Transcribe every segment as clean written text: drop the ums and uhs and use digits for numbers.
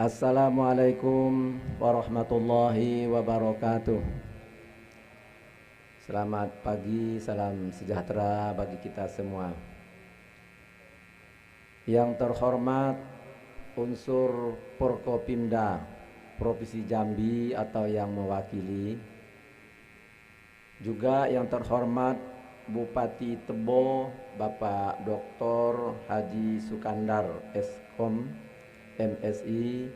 Assalamualaikum warahmatullahi wabarakatuh. Selamat pagi, salam sejahtera bagi kita semua. Yang terhormat unsur Porkopimda Provinsi Jambi atau yang mewakili, juga yang terhormat Bupati Tebo Bapak Dr. Haji Sukandar Eskom MSI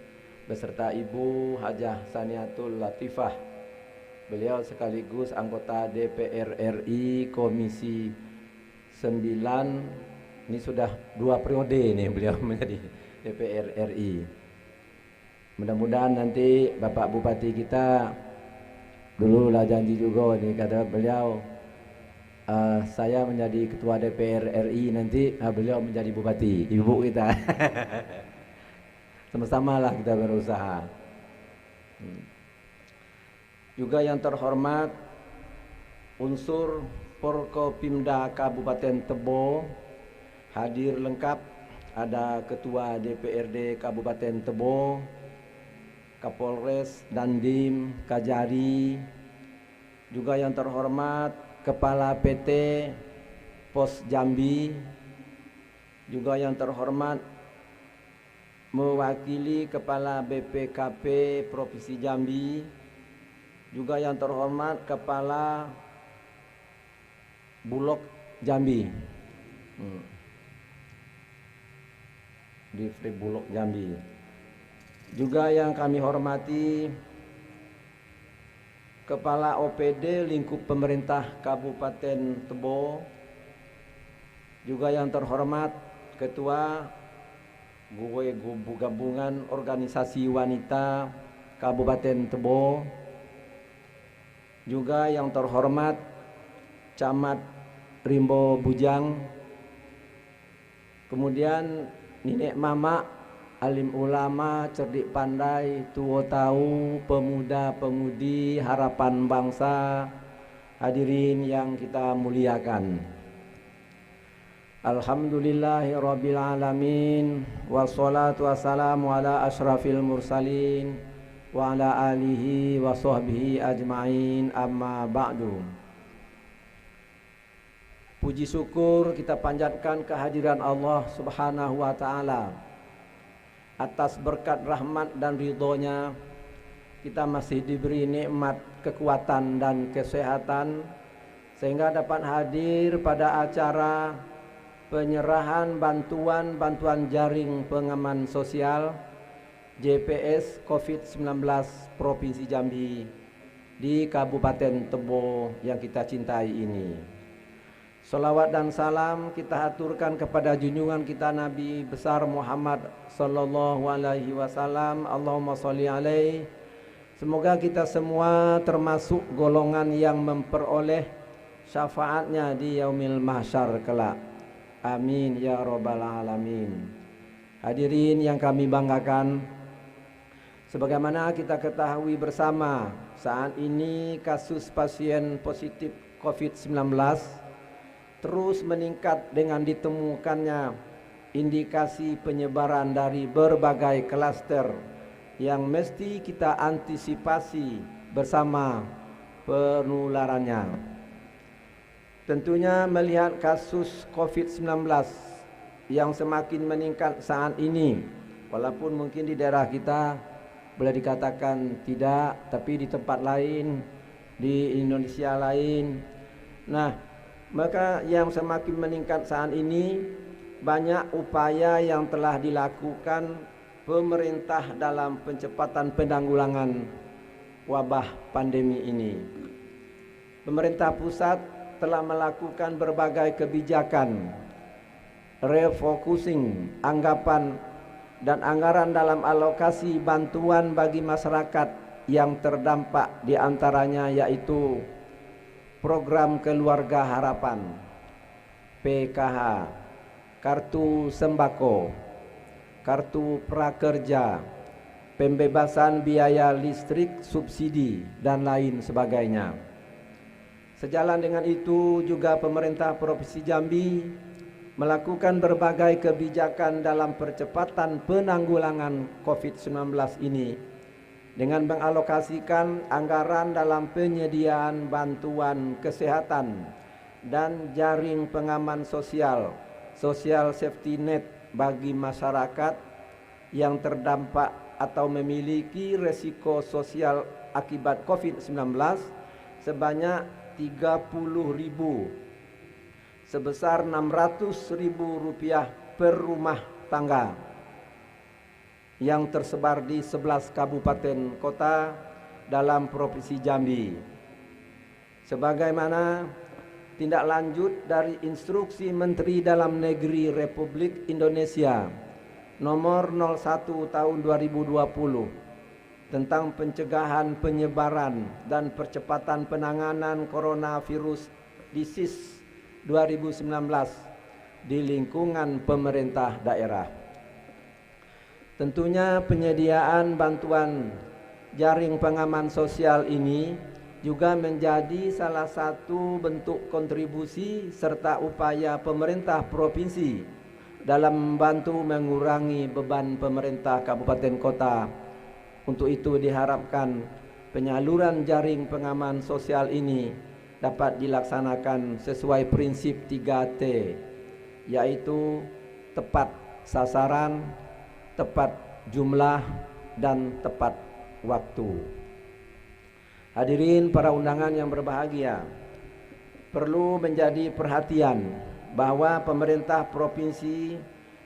beserta Ibu Hajah Saniatul Latifah. Beliau sekaligus anggota DPR RI Komisi 9. Ini sudah 2 periode nih beliau menjadi DPR RI. Mudah-mudahan nanti Bapak Bupati kita dulu lah janji juga nih, kata beliau, saya menjadi ketua DPR RI, nanti beliau menjadi bupati, ibu kita. Sama-sama lah kita berusaha. Juga yang terhormat unsur Porkopimda Kabupaten Tebo hadir lengkap. Ada Ketua DPRD Kabupaten Tebo, Kapolres, Dandim, Kajari. Juga yang terhormat Kepala PT Pos Jambi. Juga yang terhormat mewakili Kepala BPKP Provinsi Jambi. Juga yang terhormat Kepala Bulog Jambi, di Free Bulog Jambi. Juga yang kami hormati Kepala OPD Lingkup Pemerintah Kabupaten Tebo. Juga yang terhormat Ketua Gabungan Organisasi Wanita Kabupaten Tebo. Juga yang terhormat Camat Rimbo Bujang. Kemudian Nenek Mama, alim ulama, cerdik pandai, tua tahu, pemuda-pemudi, harapan bangsa, hadirin yang kita muliakan. Alhamdulillahirabbil alamin, wassalatu wassalamu ala asyrafil mursalin wa ala alihi wa sahbihi ajma'in, amma ba'du. Puji syukur kita panjatkan kehadiran Allah Subhanahu wa ta'ala. Atas berkat rahmat dan ridhonya kita masih diberi nikmat kekuatan dan kesehatan sehingga dapat hadir pada acara penyerahan bantuan jaring pengaman sosial JPS COVID-19 Provinsi Jambi di Kabupaten Tebo yang kita cintai ini. Salawat dan salam kita aturkan kepada junjungan kita Nabi besar Muhammad sallallahu alaihi wasallam. Allahumma sholli alaihi. Semoga kita semua termasuk golongan yang memperoleh syafaatnya di yaumil mahsyar kelak. Amin ya rabbal alamin. Hadirin yang kami banggakan, sebagaimana kita ketahui bersama, saat ini kasus pasien positif COVID-19 terus meningkat dengan ditemukannya indikasi penyebaran dari berbagai klaster yang mesti kita antisipasi bersama penularannya. Tentunya melihat kasus COVID-19 yang semakin meningkat saat ini, walaupun mungkin di daerah kita boleh dikatakan tidak, tapi di tempat lain, di Indonesia lain. Nah, maka yang semakin meningkat saat ini, banyak upaya yang telah dilakukan pemerintah dalam percepatan penanggulangan wabah pandemi ini. Pemerintah pusat telah melakukan berbagai kebijakan refocusing anggapan dan anggaran dalam alokasi bantuan bagi masyarakat yang terdampak, diantaranya yaitu Program Keluarga Harapan PKH, Kartu Sembako, Kartu Prakerja, pembebasan biaya listrik subsidi dan lain sebagainya. Sejalan dengan itu juga pemerintah Provinsi Jambi melakukan berbagai kebijakan dalam percepatan penanggulangan COVID-19 ini dengan mengalokasikan anggaran dalam penyediaan bantuan kesehatan dan jaring pengaman sosial, social safety net bagi masyarakat yang terdampak atau memiliki resiko sosial akibat COVID-19 sebanyak 30.000 sebesar Rp600.000 per rumah tangga yang tersebar di 11 kabupaten kota dalam Provinsi Jambi. Sebagaimana tindak lanjut dari Instruksi Menteri Dalam Negeri Republik Indonesia nomor 01 tahun 2020 tentang pencegahan penyebaran dan percepatan penanganan coronavirus disease 2019 di lingkungan pemerintah daerah. Tentunya penyediaan bantuan jaring pengaman sosial ini juga menjadi salah satu bentuk kontribusi serta upaya pemerintah provinsi dalam membantu mengurangi beban pemerintah kabupaten kota. Untuk itu diharapkan penyaluran jaring pengaman sosial ini dapat dilaksanakan sesuai prinsip 3T, yaitu tepat sasaran, tepat jumlah, dan tepat waktu. Hadirin para undangan yang berbahagia, perlu menjadi perhatian bahwa pemerintah provinsi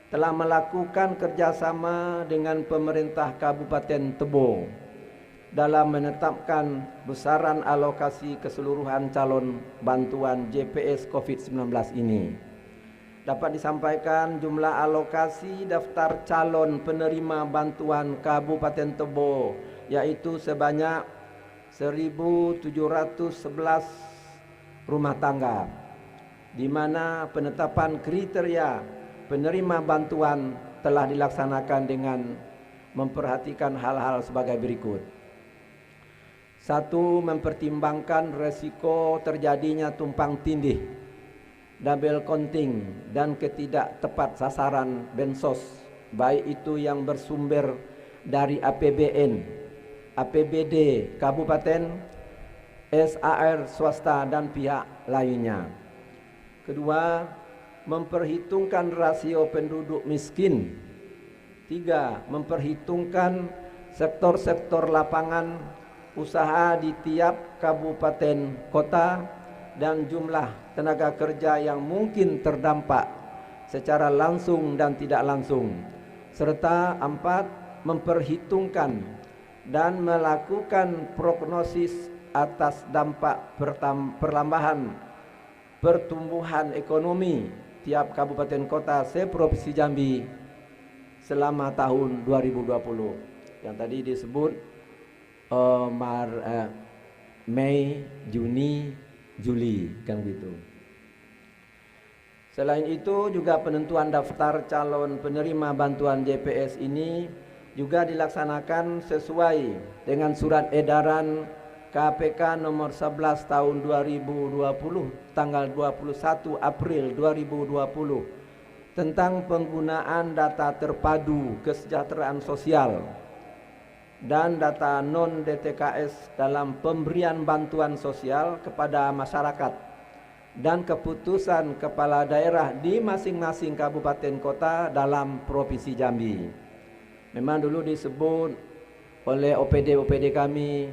telah melakukan kerjasama dengan pemerintah Kabupaten Tebo dalam menetapkan besaran alokasi keseluruhan calon bantuan JPS COVID-19 ini. Dapat disampaikan jumlah alokasi daftar calon penerima bantuan Kabupaten Tebo yaitu sebanyak 1.711 rumah tangga, di mana penetapan kriteria penerima bantuan telah dilaksanakan dengan memperhatikan hal-hal sebagai berikut. 1. Mempertimbangkan resiko terjadinya tumpang tindih, double counting, dan ketidak tepat sasaran bansos, baik itu yang bersumber dari APBN, APBD Kabupaten, SAR swasta, dan pihak lainnya. Kedua, memperhitungkan rasio penduduk miskin. 3. Memperhitungkan sektor-sektor lapangan usaha di tiap kabupaten kota dan jumlah tenaga kerja yang mungkin terdampak secara langsung dan tidak langsung. Serta 4. Memperhitungkan dan melakukan prognosis atas dampak perlambahan pertumbuhan ekonomi tiap kabupaten kota se-Provinsi Jambi selama tahun 2020 yang tadi disebut Mei, Juni, Juli, kan gitu. Selain itu juga penentuan daftar calon penerima bantuan JPS ini juga dilaksanakan sesuai dengan surat edaran KPK nomor 11 tahun 2020 tanggal 21 April 2020 tentang penggunaan data terpadu kesejahteraan sosial dan data non-DTKS dalam pemberian bantuan sosial kepada masyarakat dan keputusan kepala daerah di masing-masing kabupaten kota dalam Provinsi Jambi. Memang dulu disebut oleh OPD kami,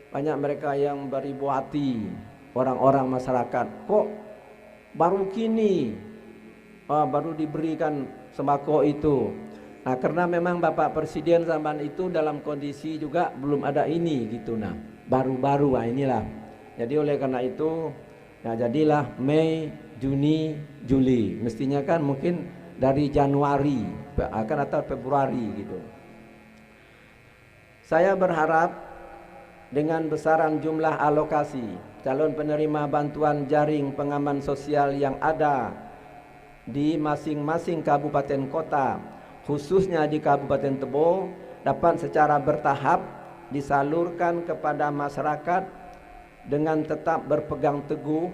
banyak mereka yang beribu hati, orang-orang masyarakat, kok baru kini baru diberikan sembako itu. Nah, karena memang Bapak Presiden zaman itu dalam kondisi juga belum ada ini gitu, nah baru-baru inilah. Jadi oleh karena itu, nah jadilah Mei, Juni, Juli. Mestinya kan mungkin dari Januari akan atau Februari gitu. Saya berharap dengan besaran jumlah alokasi calon penerima bantuan jaring pengaman sosial yang ada di masing-masing kabupaten kota, khususnya di Kabupaten Tebo, dapat secara bertahap disalurkan kepada masyarakat dengan tetap berpegang teguh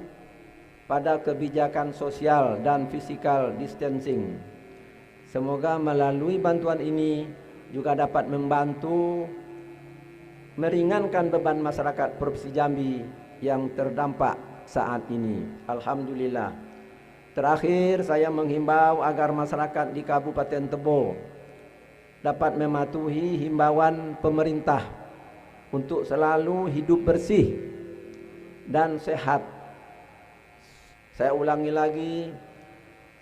pada kebijakan sosial dan physical distancing. Semoga melalui bantuan ini juga dapat membantu meringankan beban masyarakat Provinsi Jambi yang terdampak saat ini. Alhamdulillah. Terakhir, saya menghimbau agar masyarakat di Kabupaten Tebo dapat mematuhi himbauan pemerintah untuk selalu hidup bersih dan sehat. Saya ulangi lagi,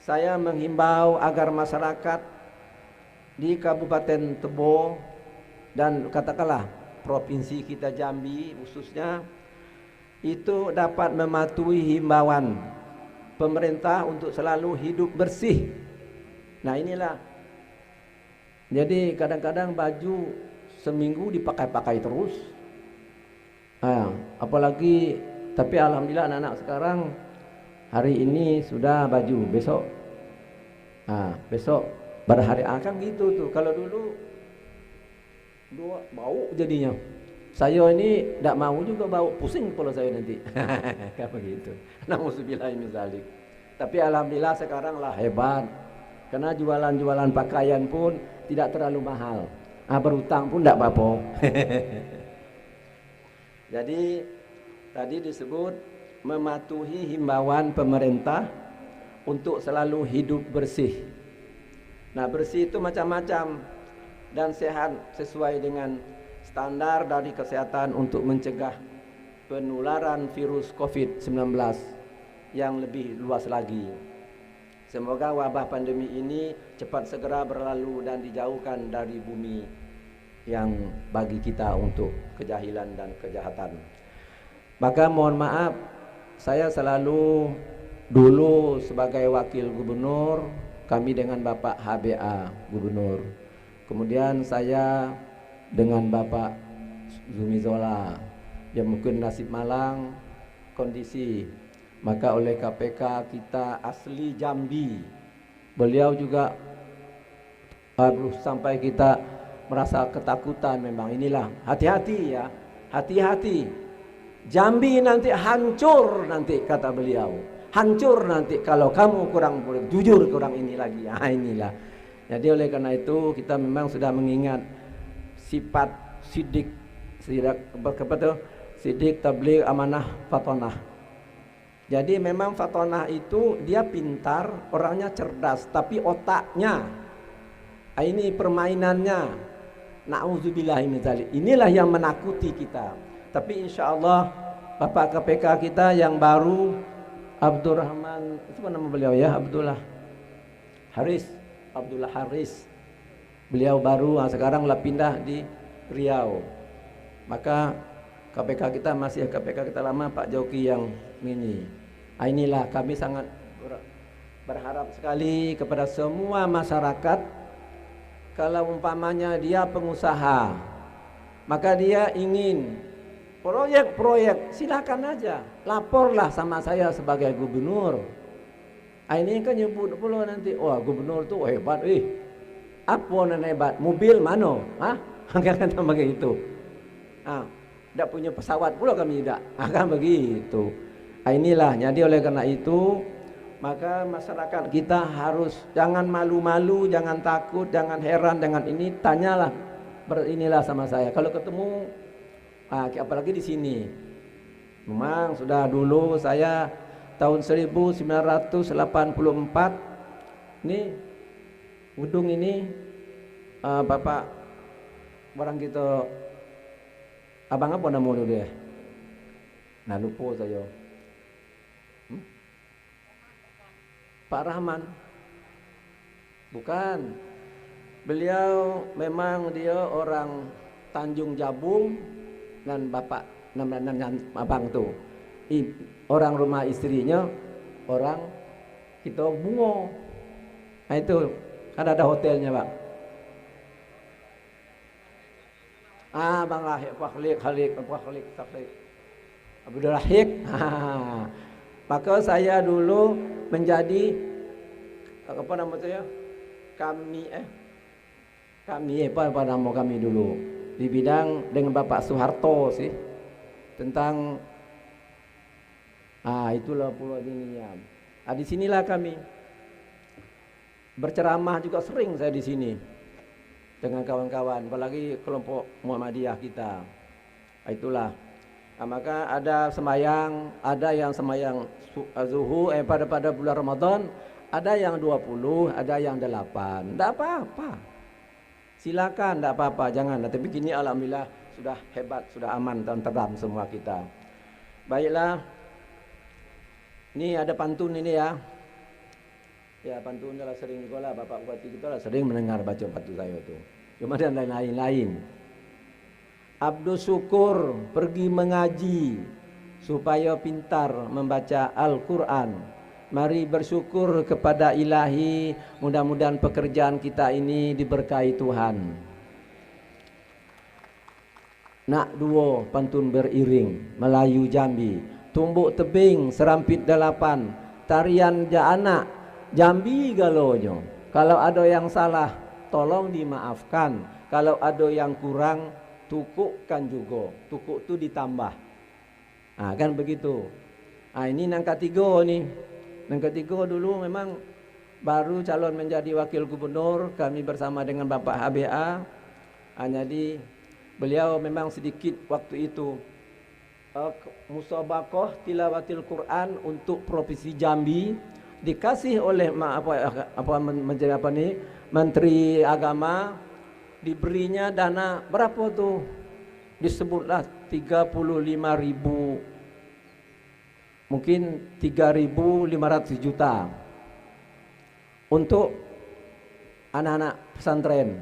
saya menghimbau agar masyarakat di Kabupaten Tebo dan katakanlah provinsi kita Jambi khususnya itu dapat mematuhi himbauan pemerintah untuk selalu hidup bersih. Nah inilah. Jadi kadang-kadang baju seminggu dipakai-pakai terus. Apalagi tapi alhamdulillah anak-anak sekarang hari ini sudah baju, besok berhari akan gitu tuh. Kalau dulu dua bau jadinya. Saya ini tidak mau juga bau, pusing kepala saya nanti. Kayak begitu. Nauzubillah min dzalik. Tapi alhamdulillah sekarang lah hebat. Karena jualan-jualan pakaian pun tidak terlalu mahal. Berutang pun tidak apa-apa. Jadi tadi disebut mematuhi himbauan pemerintah untuk selalu hidup bersih. Nah, bersih itu macam-macam dan sehat sesuai dengan standar dari kesehatan untuk mencegah penularan virus COVID-19 yang lebih luas lagi. Semoga wabah pandemi ini cepat segera berlalu dan dijauhkan dari bumi yang bagi kita untuk kejahilan dan kejahatan. Maka mohon maaf, saya selalu dulu sebagai wakil gubernur, kami dengan Bapak HBA gubernur. Kemudian saya dengan Bapak Zumi Zola, yang mungkin nasib malang kondisi. Maka oleh KPK kita asli Jambi, beliau juga sampai kita merasa ketakutan. Memang inilah, hati-hati ya, hati-hati. Jambi nanti hancur nanti, kata beliau. Hancur nanti kalau kamu kurang jujur, kurang ini lagi. Inilah. Jadi oleh karena itu kita memang sudah mengingat sifat sidik tabligh amanah fatonah. Jadi memang fatonah itu dia pintar, orangnya cerdas, tapi otaknya ini permainannya. Nauzubillah min dzalik. Inilah yang menakuti kita. Tapi insya Allah Bapak KPK kita yang baru, Abdurrahman, itu apa nama beliau ya? Abdullah Haris. Beliau baru, sekarang lah pindah di Riau. Maka KPK kita masih KPK kita lama, Pak Joki yang ini. Inilah kami sangat berharap sekali kepada semua masyarakat, kalau umpamanya dia pengusaha, maka dia ingin proyek-proyek, silakan aja, laporlah sama saya sebagai gubernur. Ini kan nyebut pula nanti, wah gubernur tuh hebat, apa yang hebat? Mobil mana? Kan begitu. Tidak punya pesawat pula kami tidak, akan begitu. Inilah, jadi oleh karena itu maka masyarakat kita harus jangan malu-malu, jangan takut, jangan heran dengan ini, tanyalah, berinilah sama saya. Kalau ketemu, apalagi di sini, memang sudah dulu saya tahun 1984 ini gedung ini Bapak barang kita abang apa nama dia? Nah lupa saya. Pak Rahman. Bukan. Beliau memang dia orang Tanjung Jabung dan bapak namanya abang tuh. Orang rumah istrinya orang kita Bungo. Nah itu kan ada hotelnya, Bang. Bang Lahik, Khalid Abdul Rahik. Maka saya dulu menjadi apa nama saya? Kami apa nama kami dulu di bidang dengan Bapak Soeharto sih tentang Itulah Pulau Dingiyam. Di sinilah kami berceramah juga sering saya di sini dengan kawan-kawan, apalagi kelompok Muhammadiyah kita. Itulah. Maka ada semayang, ada yang semayang zuhur pada bulan Ramadan, ada yang 20, ada yang 8. Tidak apa-apa. Silakan, tidak apa-apa, jangan. Tapi kini alhamdulillah sudah hebat, sudah aman dan tenteram semua kita. Baiklah. Ini ada pantun ini ya. Ya, pantun adalah sering juga lah, Bapak Bupati kita lah sering mendengar baca pantun saya tu. Cuma dan lain-lain. Abdul Syukur pergi mengaji supaya pintar membaca Al-Quran. Mari bersyukur kepada Ilahi, mudah-mudahan pekerjaan kita ini diberkahi Tuhan. Nak duo pantun beriring Melayu Jambi. Tumbuk tebing serampit 8, tarian anak Jambi galonyo. Kalau ada yang salah tolong dimaafkan, kalau ada yang kurang tukukkan juga. Tukuk tu ditambah. Kan begitu. Ini yang ketiga nih. Yang ketiga dulu memang baru calon menjadi wakil gubernur, kami bersama dengan Bapak HBA. Jadi beliau memang sedikit waktu itu musabaqah tilawatil Quran untuk Provinsi Jambi dikasih oleh Menteri Agama, diberinya dana berapa tuh? Disebutlah 35.000, mungkin 3.500 juta untuk anak-anak pesantren.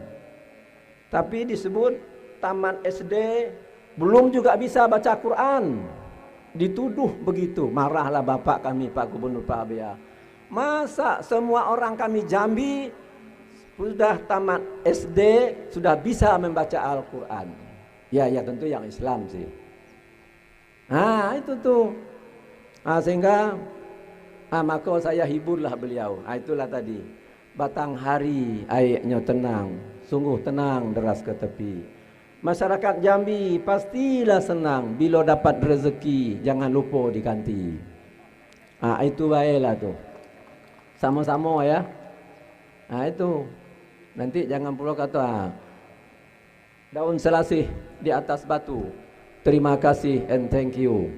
Tapi disebut taman SD belum juga bisa baca Quran. Dituduh begitu. Marahlah bapak kami, Pak Gubernur Pak Abia. Masa semua orang kami Jambi sudah tamat SD, sudah bisa membaca Al-Quran? Ya tentu yang Islam sih. Itu tuh. Sehingga maka saya hiburlah beliau. Itulah tadi. Batang hari airnya tenang, sungguh tenang deras ke tepi. Masyarakat Jambi pastilah senang bila dapat rezeki, jangan lupa diganti. Itu baiklah tuh. Sama-sama ya. Itu. Nanti jangan pula kata daun selasih di atas batu. Terima kasih and thank you.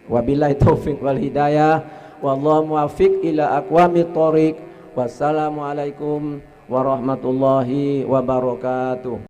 Wabillahi taufik wal hidayah. Wallahu muwaffiq ila aqwamit thoriq. Wassalamualaikum warahmatullahi wabarakatuh.